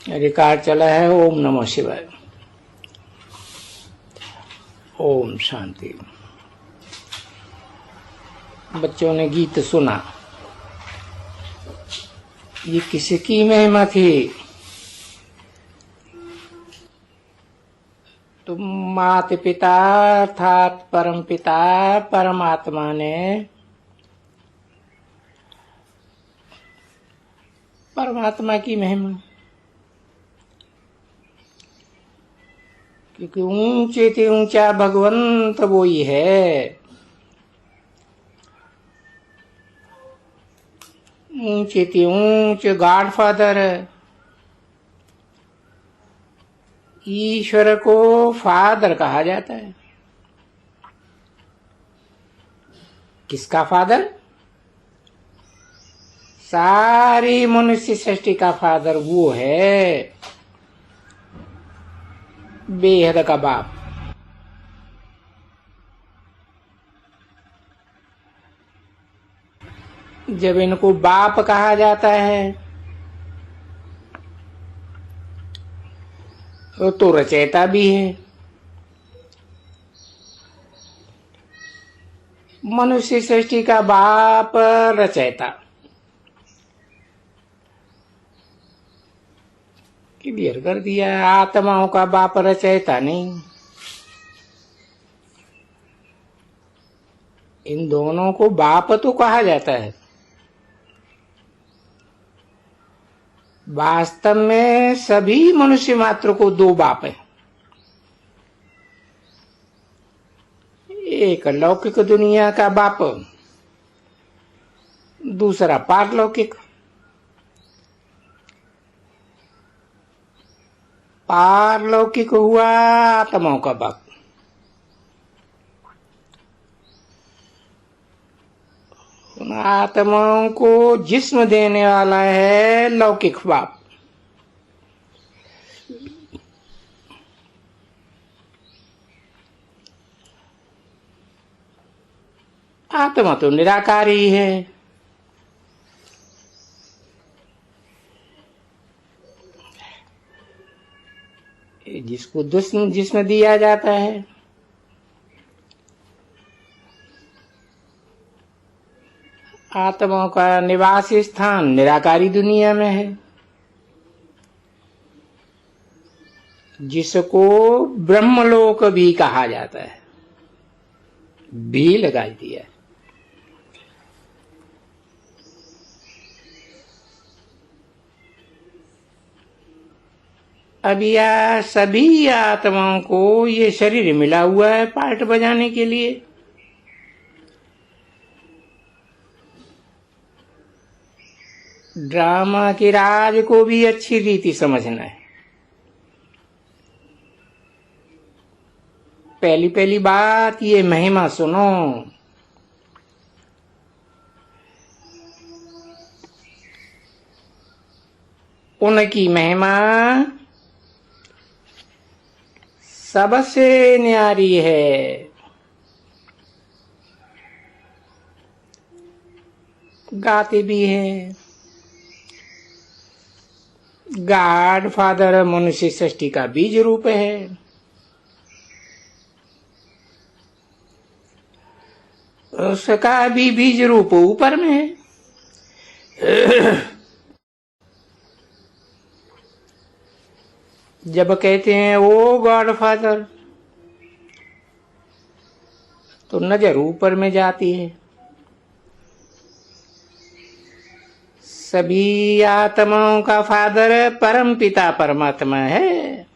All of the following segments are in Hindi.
रिकॉर्ड चला है। ओम नमः शिवाय। ओम शांति। बच्चों ने गीत सुना। ये किसकी महिमा थी? तो माता पिता अर्थात परम पिता परमात्मा ने परमात्मा की महिमा, क्योंकि ऊंचे से ऊंचा भगवंत वो ही है। ऊंचे से ऊंचे गॉड फादर ईश्वर को फादर कहा जाता है। किसका फादर? सारी मनुष्य सृष्टि का फादर वो है, बेहद का बाप। जब इनको बाप कहा जाता है तो रचयिता भी है। मनुष्य सृष्टि का बाप रचयिता। क्लियर कर दिया। आत्माओं का बाप रचयिता नहीं। इन दोनों को बाप तो कहा जाता है। वास्तव में सभी मनुष्य मात्र को दो बाप है। एक लौकिक दुनिया का बाप, दूसरा पारलौकिक। पारलौकिक हुआ आत्माओं का बाप। उन आत्माओं को जिस्म देने वाला है लौकिक बाप। आत्मा तो निराकार ही है। जिसको जिस्म दिया जाता है, आत्माओं का निवास स्थान निराकारी दुनिया में है, जिसको ब्रह्मलोक भी कहा जाता है। भी लगा दिया। अब यह सभी आत्माओं को ये शरीर मिला हुआ है पार्ट बजाने के लिए। ड्रामा के राज को भी अच्छी रीति समझना है। पहली पहली बात ये महिमा सुनो। उनकी महिमा सबसे न्यारी है। गाते भी हैं। गॉड फादर मनुष्य सृष्टि का बीज रूप है। उसका भी बीज रूप ऊपर में है। जब कहते हैं ओ गॉड फादर, तो नजर ऊपर में जाती है। सभी आत्माओं का फादर परम पिता परमात्मा है।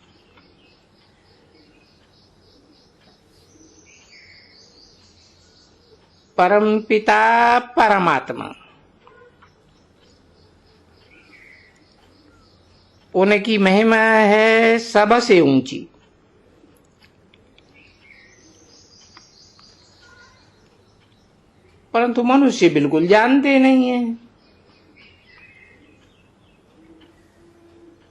परम पिता परमात्मा, उनकी महिमा है सबसे ऊंची। परंतु मनुष्य बिल्कुल जानते नहीं है।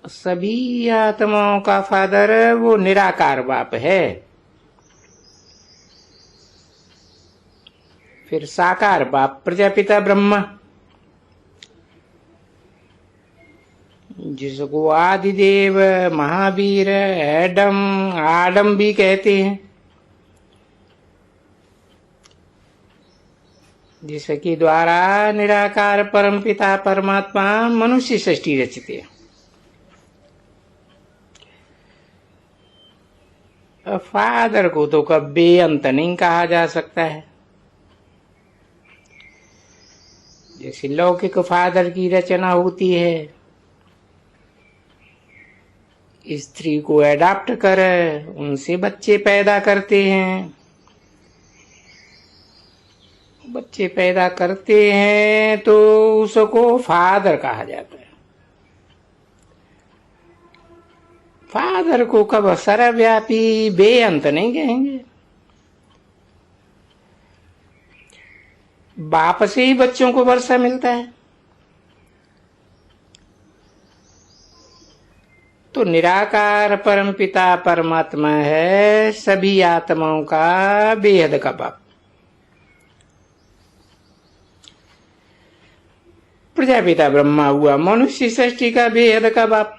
सभी आत्माओं का फादर वो निराकार बाप है। फिर साकार बाप प्रजापिता ब्रह्मा। जिसको आदिदेव, महावीर, आडम भी कहते हैं, जिसके द्वारा निराकार परमपिता परमात्मा मनुष्य सृष्टि रचते हैं। फादर को तो कभी अंत नहीं कहा जा सकता है। जैसे लौकिक फादर की रचना होती है, स्त्री को अडॉप्ट कर उनसे बच्चे पैदा करते हैं, बच्चे पैदा करते हैं तो उसको फादर कहा जाता है। फादर को कब सर्वव्यापी बेअंत नहीं कहेंगे। बाप से ही बच्चों को वर्षा मिलता है, तो निराकार परमपिता परमात्मा है सभी आत्माओं का बेहद का बाप। प्रजापिता ब्रह्मा हुआ मनुष्य सृष्टि का बेहद का बाप।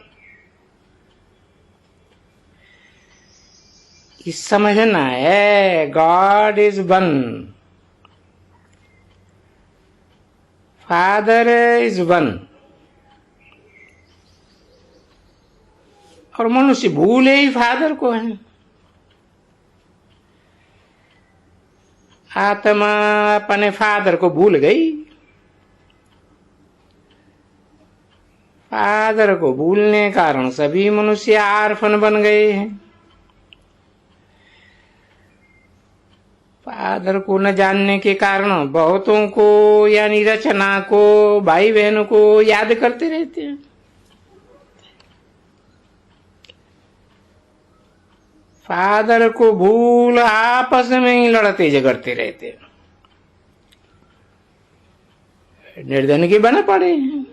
इस समझना है God is one, father is one. और मनुष्य भूले ही फादर को है। आत्मा अपने फादर को भूल गई। फादर को भूलने के कारण सभी मनुष्य आर्फन बन गए हैं। फादर को न जानने के कारण बहुतों को यानी रचना को, भाई बहनों को याद करते रहते हैं। फादर को भूल आपस में ही लड़ते झगड़ते रहते हैं, निर्धन के बन पड़े हैं।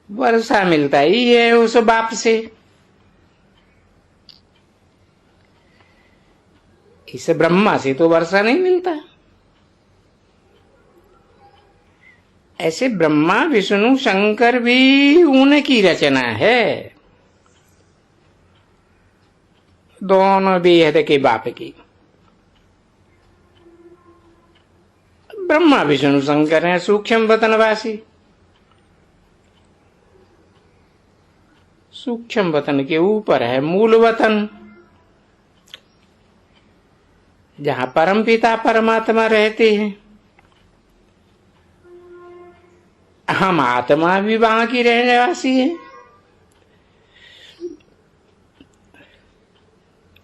वर्षा मिलता ही है उस बाप से। इस ब्रह्मा से तो वर्षा नहीं मिलता। ऐसे ब्रह्मा विष्णु शंकर भी उनकी रचना है, दोनों बेहद के बाप की। ब्रह्मा विष्णु शंकर हैं सूक्ष्म वतनवासी। सूक्ष्म वतन के ऊपर है मूल वतन, जहां परमपिता परमात्मा रहते हैं। हम आत्मा भी वहां की रहने वासी है।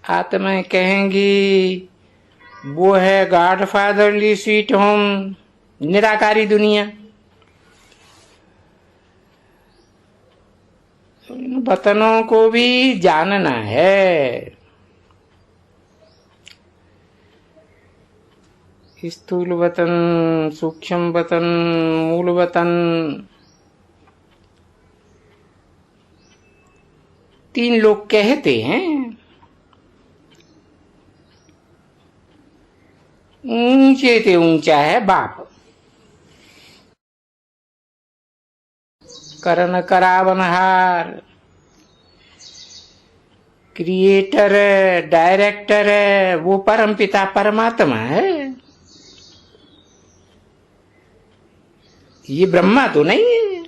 आत्मा कहेंगी वो है गॉड फादरली स्वीट होम, निराकारी दुनिया। इन वतनों को भी जानना है। स्थूल वतन, सूक्ष्म वतन, मूल वतन, तीन लोग कहते हैं। ऊंचे से ऊंचा है बाप। करण करावनहार, क्रिएटर, डायरेक्टर है, वो परमपिता परमात्मा है। ये ब्रह्मा तो नहीं है।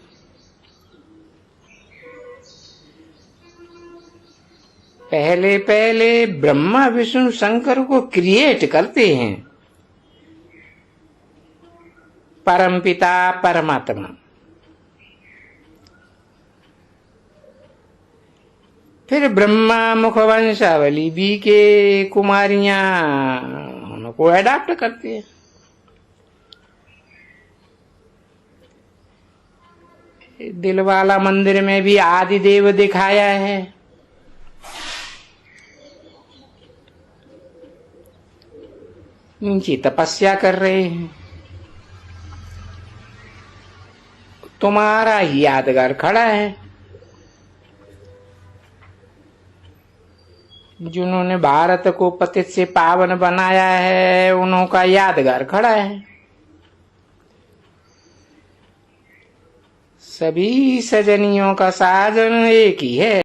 पहले पहले ब्रह्मा विष्णु शंकर को क्रिएट करते हैं परमपिता परमात्मा। फिर ब्रह्मा मुखवंशावली बी के कुमारियां उनको अडॉप्ट करते हैं। दिलवाला मंदिर में भी आदिदेव दिखाया है। नीचे तपस्या कर रहे हैं। तुम्हारा ही यादगार खड़ा है। जिन्होंने भारत को पतित से पावन बनाया है, उनका यादगार खड़ा है। सभी सजनियों का साजन एक ही है।